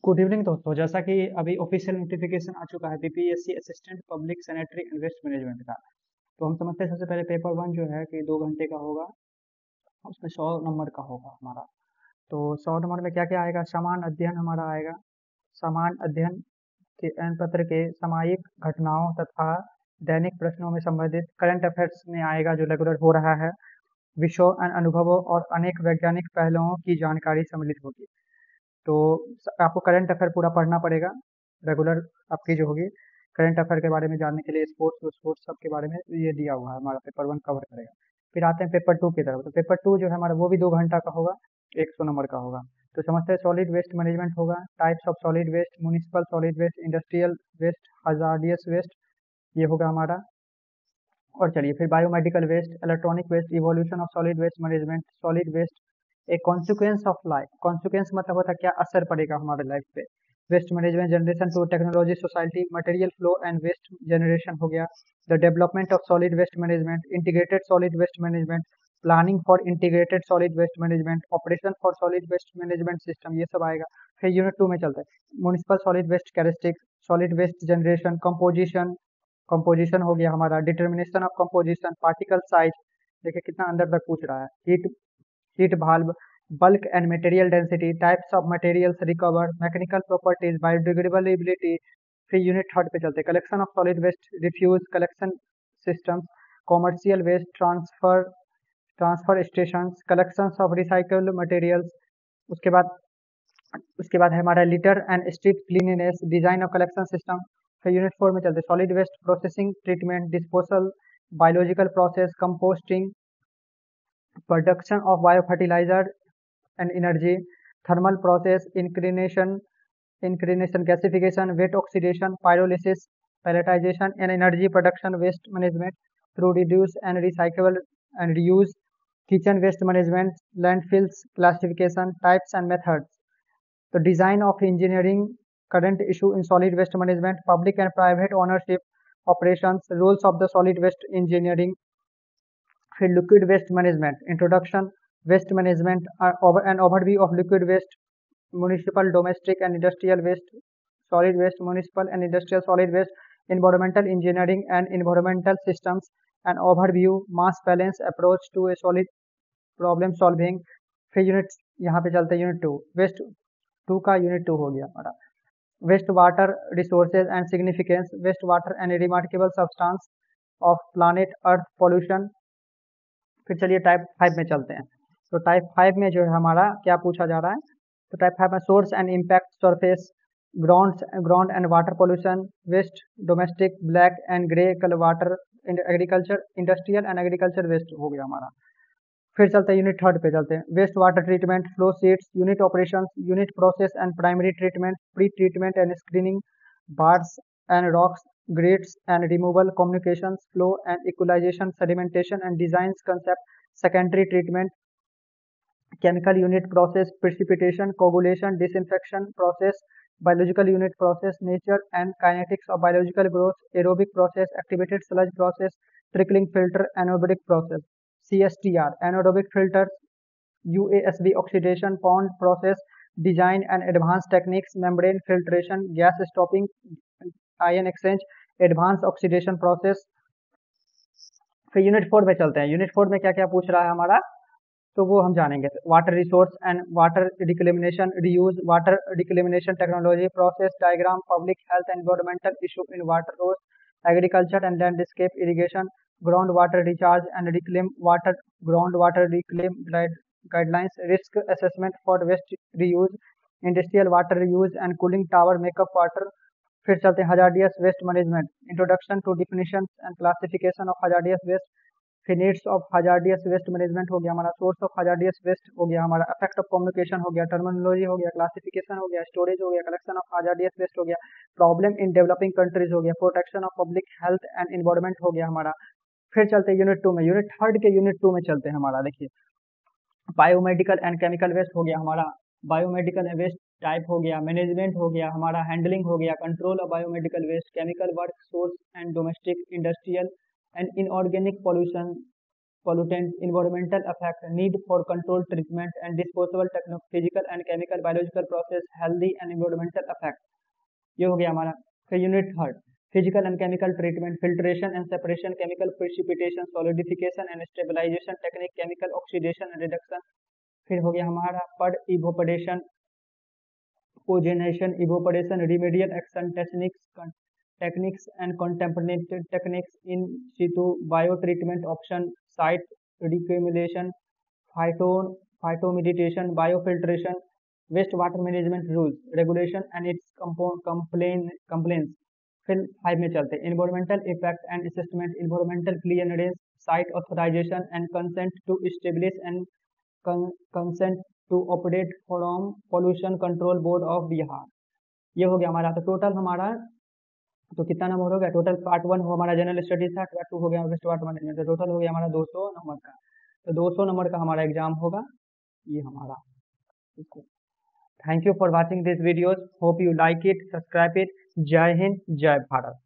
Good evening दोस्तों। जैसा कि अभी ऑफिशियल नोटिफिकेशन आ चुका है BPSC assistant public sanitary and waste management का। तो हम समझते हैं सबसे पहले पेपर वन जो है कि 2 घंटे का होगा। उसमें 100 नंबर का होगा हमारा। तो 100 नंबर में क्या क्या आएगा? समान अध्ययन हमारा आएगा। समान अध्ययन के एन पत्र के सामयिक घटनाओं तथा दैनिक प्रश्नों में संबंधित करंट अफेयर्स में आएगा जो रेगुलर हो रहा है। विषयों एंड अनुभवों और अनेक वैज्ञानिक पहलुओं की जानकारी सम्मिलित होगी। तो आपको करंट अफेयर पूरा पढ़ना पड़ेगा। रेगुलर आपकी जो होगी करंट अफेयर के बारे में जानने के लिए स्पोर्ट्स स्पोर्ट्स सब के बारे में ये दिया हुआ है। हमारा पेपर वन कवर करेगा। फिर आते हैं पेपर टू की तरफ। तो पेपर टू जो है हमारा वो भी 2 घंटा का होगा। 100 नंबर का होगा। तो समझते हैं सॉलिड वेस्ट मैनेजमेंट होगा। Types of solid waste, municipal solid waste, industrial waste, hazardous waste, ये होगा हमारा। और चलिए फिर biomedical waste, electronic waste, evolution of solid waste management, solid waste एक कॉन्सिक्वेंस ऑफ लाइफ। कॉन्सिक्वेंस मतलब होता है क्या असर पड़ेगा हमारे लाइफ पे। Waste management, generation to technology society, material flow and waste generation हो गया। The development of solid waste management, integrated solid waste management, planning for integrated solid waste management, operation for solid waste management system, ये सब आएगा। फिर unit two में चलते हैं। Municipal solid waste characteristics, solid waste generation, composition, composition हो गया हमारा। Determination of composition, particle size, देखिए कितना अंदर तक पूछ रहा है। Heat value, bulk and material density, types of materials recover, mechanical properties, biodegradability. फिर यूनिट थर्ड पे चलते हैं। Collection of solid waste, refuse collection systems, commercial waste transfer, transfer stations, collections of recycled materials. उसके बाद उसके बाद है हमारा litter and street cleanliness, design of collection system. फिर यूनिट फोर में चलते हैं। Solid waste processing, treatment, disposal, biological process, composting, production of bio fertilizer and energy, thermal process, incineration gasification, wet oxidation, pyrolysis, pelletization and energy production, waste management through reduce and recyclable and reuse, kitchen waste management, landfills classification, types and methods. तो design of engineering, current issue in solid waste management, public and private ownership, operations, rules of the solid waste engineering. फिर liquid waste management introduction, waste management an overview of liquid waste, municipal, domestic and industrial waste, solid waste, municipal and industrial solid waste, environmental engineering and environmental systems, an overview, mass balance approach to a solid problem solving। फिर unit यहाँ पे चलते हैं unit two. Waste two का unit two हो गया हमारा। Waste water resources and significance, waste water and remarkable substance of planet earth pollution. फिर चलिए टाइप फाइव में चलते हैं। तो टाइप फाइव में जो है हमारा क्या पूछा जा रहा है? तो टाइप फाइव में source and impact surface, ground and water pollution, waste, domestic, black and grey colour water, agriculture, industrial and agriculture waste हो गया हमारा। फिर चलते हैं यूनिट थर्ड पे चलते हैं। Waste water treatment, flow sheets, unit operations, unit process and primary treatment, pre treatment and screening, bars and rocks, grades and removal, communications, flow and equalisation, sedimentation and design concept, secondary treatment, chemical unit process, precipitation, coagulation, disinfection process, biological unit process, nature and kinetics of biological growth, aerobic process, activated sludge process, trickling filter, anaerobic process, CSTR, anaerobic filters, UASB oxidation, pond process, design and advanced techniques, membrane filtration, gas stopping, ion exchange, advanced oxidation process। फिर unit four में चलते हैं। Unit four में क्या क्या पूछ रहा है हमारा, तो वो हम जानेंगे। Water resource and water reclamation, reuse, water reclamation technology, process diagram, public health and environmental issue in water reuse, agriculture and landscape irrigation, ground water recharge and reclaim water, ground water reclaim guidelines, risk assessment for waste reuse, industrial water reuse and cooling tower makeup water. फिर चलते हैं hazardous waste management, introduction to definition and classification of hazardous waste. फिर needs of hazardous waste management हो गया हमारा। Source of hazardous waste हो गया हमारा। इफेक्ट ऑफ कम्युनिकेशन हो गया, टर्मिनोलॉजी हो गया, क्लासिफिकेशन हो गया, स्टोरेज हो गया, कलेक्शन ऑफ हजार्डियस वेस्ट हो गया, प्रॉब्लम इन डेवलपिंग कंट्रीज हो गया, protection of public health and environment हो गया हमारा। फिर चलते हैं यूनिट टू में। यूनिट थर्ड के यूनिट टू में चलते हैं हमारा। देखिए बायोमेडिकल एंड केमिकल वेस्ट हो गया हमारा। बायोमेडिकल वेस्ट टाइप हो गया, मैनेजमेंट हो गया हमारा, हैंडलिंग हो गया, control of biomedical waste, chemical work, source and domestic, industrial and inorganic pollution, pollutants, environmental effect, need for control treatment and disposable physical and chemical biological process, healthy and environmental effect. ये हो गया हमारा। फिर unit third, physical and chemical treatment, filtration and separation, chemical precipitation, solidification and stabilization technique, chemical oxidation and reduction. फिर हो गया हमारा पड evaporation, cogeneration, evaporation, remedial action techniques and contemporary techniques, in situ biotreatment option, site decumulation, phytomeditation, biofiltration, wastewater management rules, regulation and its complaints। फिर 5 में चलते हैं, environmental effect and assessment, environmental clearance, site authorization and consent to establish and consent to operate from pollution control board of Bihar. ये हो गया हमारा। तो total हमारा तो कितना नंबर हो गया टोटल? पार्ट 1 हमारा जनरल स्टडीज था, पार्ट 2 हो गया वेस्ट वाटर मैनेजमेंट, तो टोटल हो गया हमारा 200 नंबर का। तो 200 नंबर का हमारा एग्जाम होगा ये हमारा। Thank you for watching this videos, hope you like it, subscribe it. जय हिंद, जय भारत।